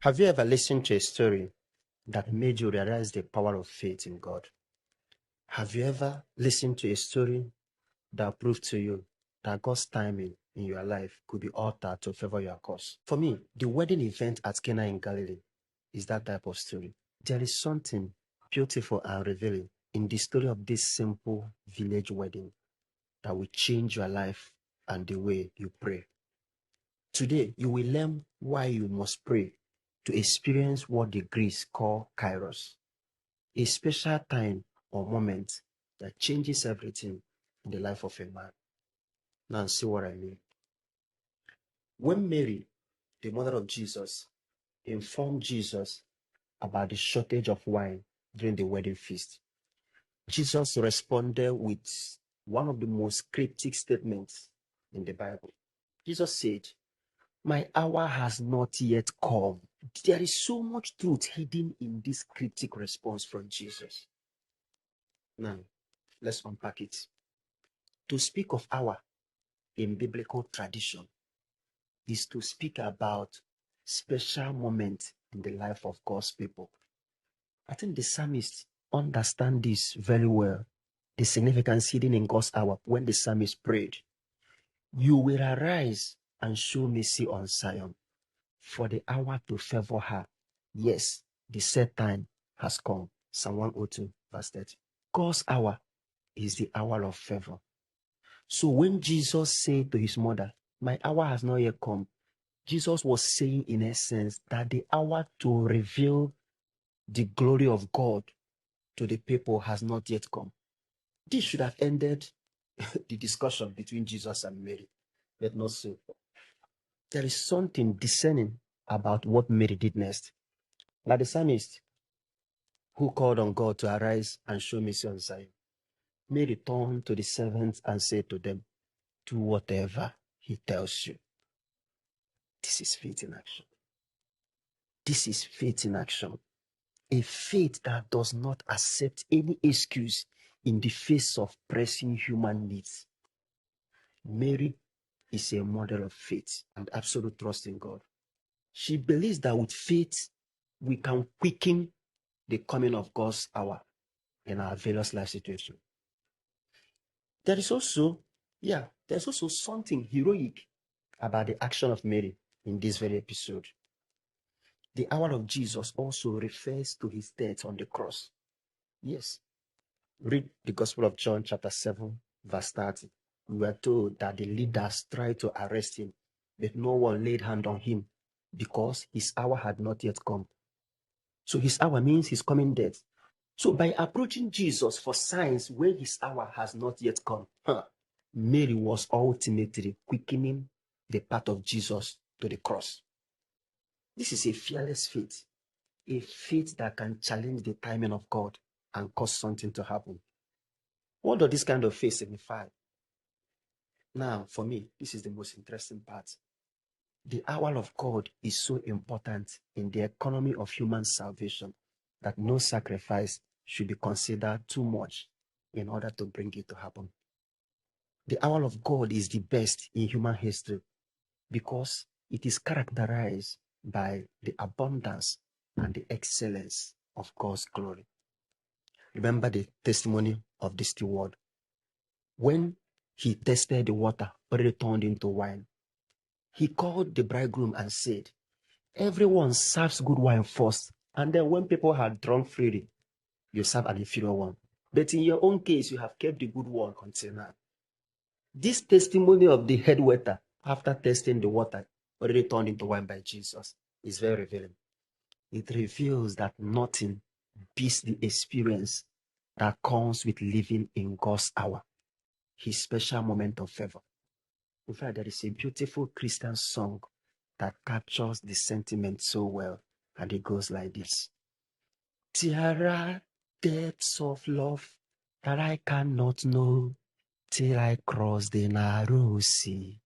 Have you ever listened to a story that made you realize the power of faith in God? Have you ever listened to a story that proved to you that God's timing in your life could be altered to favor your cause? For me, the wedding event at Cana in Galilee is that type of story. There is something beautiful and revealing in the story of this simple village wedding that will change your life and the way you pray. Today, you will learn why you must pray to experience what the Greeks call kairos, a special time or moment that changes everything in the life of a man. Now, see what I mean. When Mary, the mother of Jesus, informed Jesus about the shortage of wine during the wedding feast, Jesus responded with one of the most cryptic statements in the Bible. Jesus said, "My hour has not yet come." There is so much truth hidden in this cryptic response from Jesus. Now, let's unpack it. To speak of hour in biblical tradition is to speak about special moments in the life of God's people. I think the psalmist understands this very well. The significance hidden in God's hour when the psalmist prayed, "You will arise and show mercy on Zion, for the hour to favor her. Yes, the set time has come." Psalm 102, verse 30. God's hour is the hour of favor. So when Jesus said to his mother, "My hour has not yet come," Jesus was saying in essence that the hour to reveal the glory of God to the people has not yet come. This should have ended the discussion between Jesus and Mary, but not so. There is something discerning about what Mary did next. Like the psalmist who called on God to arise and show mercy on Zion, Mary turned to the servants and said to them, "Do whatever he tells you." This is faith in action. This is faith in action. A faith that does not accept any excuse in the face of pressing human needs. Mary is a model of faith and absolute trust in God. She believes that with faith, we can quicken the coming of God's hour in our various life situations. There's also something heroic about the action of Mary in this very episode. The hour of Jesus also refers to his death on the cross. Yes. Read the Gospel of John chapter 7, verse 30. We were told that the leaders tried to arrest him, but no one laid hand on him because his hour had not yet come. So his hour means his coming death. So by approaching Jesus for signs when his hour has not yet come, Mary was ultimately quickening the path of Jesus to the cross. This is a fearless faith, a faith that can challenge the timing of God and cause something to happen. What does this kind of faith signify? Now, for me, this is the most interesting part. The hour of God is so important in the economy of human salvation that no sacrifice should be considered too much in order to bring it to happen. The hour of God is the best in human history because it is characterized by the abundance and the excellence of God's glory. Remember the testimony of the steward. When he tasted the water already turned into wine, he called the bridegroom and said, "Everyone serves good wine first, and then when people had drunk freely, you serve an inferior one. But in your own case, you have kept the good one until now." This testimony of the head waiter, after tasting the water already turned into wine by Jesus, is very revealing. It reveals that nothing beats the experience that comes with living in God's hour, his special moment of favor. In fact, there is a beautiful Christian song that captures the sentiment so well, and it goes like this. "There are depths of love that I cannot know till I cross the narrow sea.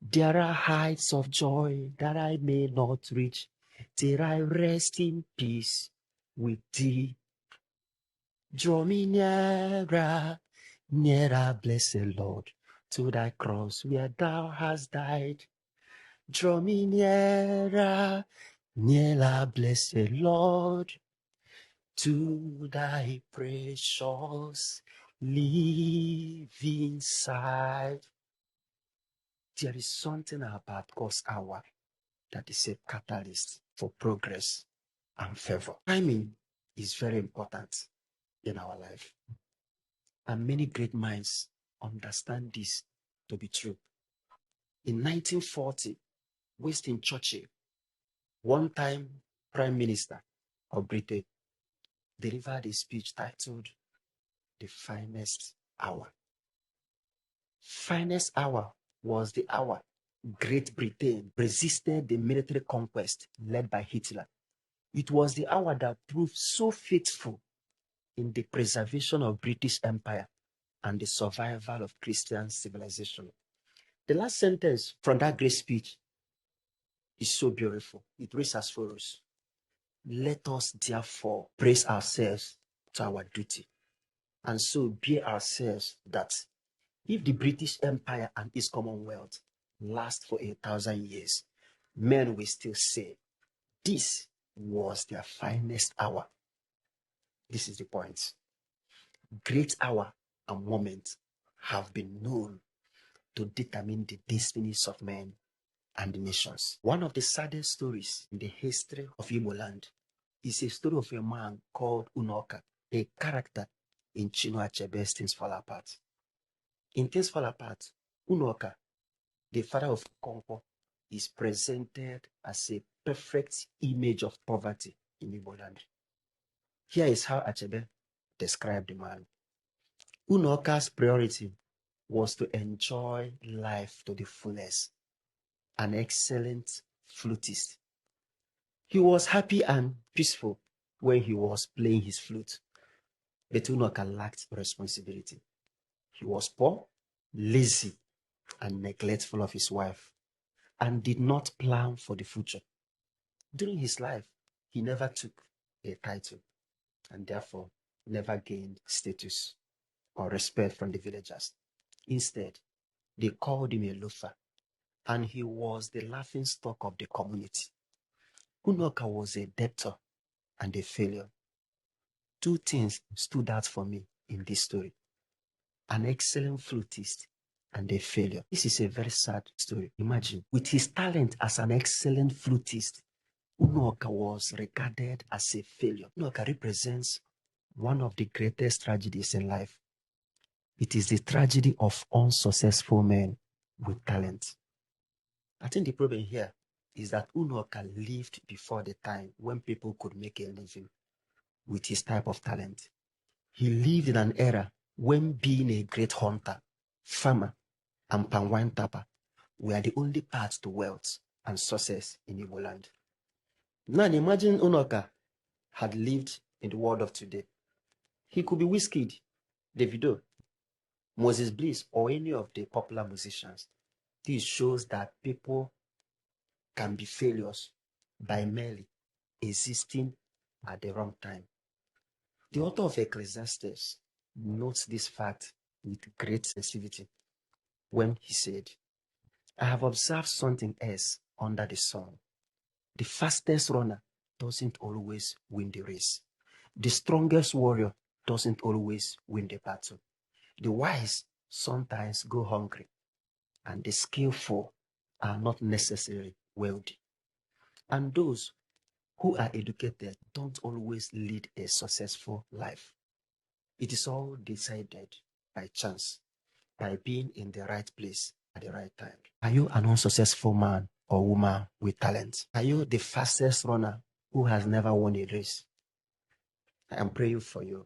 There are heights of joy that I may not reach till I rest in peace with thee. Draw me nearer, nearer, blessed Lord, to thy cross where thou hast died. Draw me nearer, Neela, blessed Lord, to thy precious living side. There is something about God's hour that is a catalyst for progress and favor. Timing is very important in our life. And many great minds understand this to be true. In 1940, Winston Churchill, one-time Prime Minister of Britain, delivered a speech titled The Finest Hour. Finest hour was the hour Great Britain resisted the military conquest led by Hitler. It was the hour that proved so faithful in the preservation of British Empire and the survival of Christian civilization. The last sentence from that great speech is so beautiful. It reads as follows: let us therefore brace ourselves to our duty, and so bear ourselves that if the British Empire and its Commonwealth last for 1,000 years, men will still say, this was their finest hour. This is the point. Great hour and moment have been known to determine the destinies of men and the nations. One of the saddest stories in the history of Igbo land is a story of a man called Unoka, a character in Chinua Achebe's Things Fall Apart. In Things Fall Apart, Unoka, the father of Konko, is presented as a perfect image of poverty in Igbo land. Here is how Achebe described the man. Unoka's priority was to enjoy life to the fullest. An excellent flutist. He was happy and peaceful when he was playing his flute, but Unoka lacked responsibility. He was poor, lazy, and neglectful of his wife, and did not plan for the future. During his life, he never took a title, and therefore never gained status or respect from the villagers. Instead, they called him a loafer, and he was the laughingstock of the community. Unoka was a debtor and a failure. Two things stood out for me in this story: an excellent flutist and a failure. This is a very sad story. Imagine, with his talent as an excellent flutist, Unoka was regarded as a failure. Unoka represents one of the greatest tragedies in life. It is the tragedy of unsuccessful men with talent. I think the problem here is that Unoka lived before the time when people could make a living with his type of talent. He lived in an era when being a great hunter, farmer, and palm wine tapper were the only paths to wealth and success in Igbo land. Now imagine Unoka had lived in the world of today. He could be Wizkid, Davido, Moses Bliss, or any of the popular musicians. This shows that people can be failures by merely existing at the wrong time. The author of Ecclesiastes notes this fact with great sensitivity when he said, I have observed something else under the sun. The fastest runner doesn't always win the race. The strongest warrior doesn't always win the battle. The wise sometimes go hungry, and the skillful are not necessarily wealthy. And those who are educated don't always lead a successful life. It is all decided by chance, by being in the right place at the right time. Are you an unsuccessful man or woman with talent? Are you the fastest runner who has never won a race? I am praying for you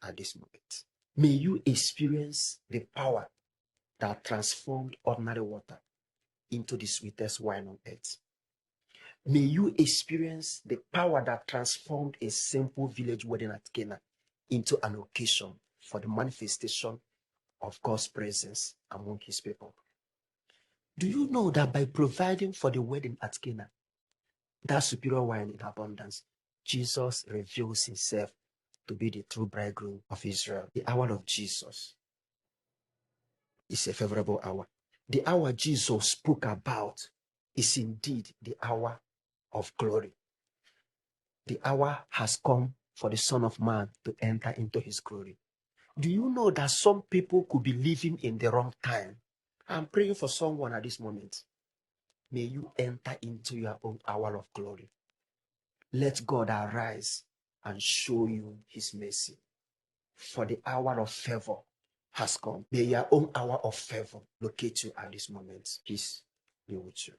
at this moment. May you experience the power that transformed ordinary water into the sweetest wine on earth. May you experience the power that transformed a simple village wedding at Cana into an occasion for the manifestation of God's presence among his people. Do you know that by providing for the wedding at Cana, that superior wine in abundance, Jesus reveals himself to be the true bridegroom of Israel? The hour of Jesus is a favorable hour. The hour Jesus spoke about is indeed the hour of glory. The hour has come for the Son of Man to enter into his glory. Do you know that some people could be living in the wrong time? I'm praying for someone at this moment. May you enter into your own hour of glory. Let God arise and show you his mercy. For the hour of favor has come. May your own hour of favor locate you at this moment. Peace be with you.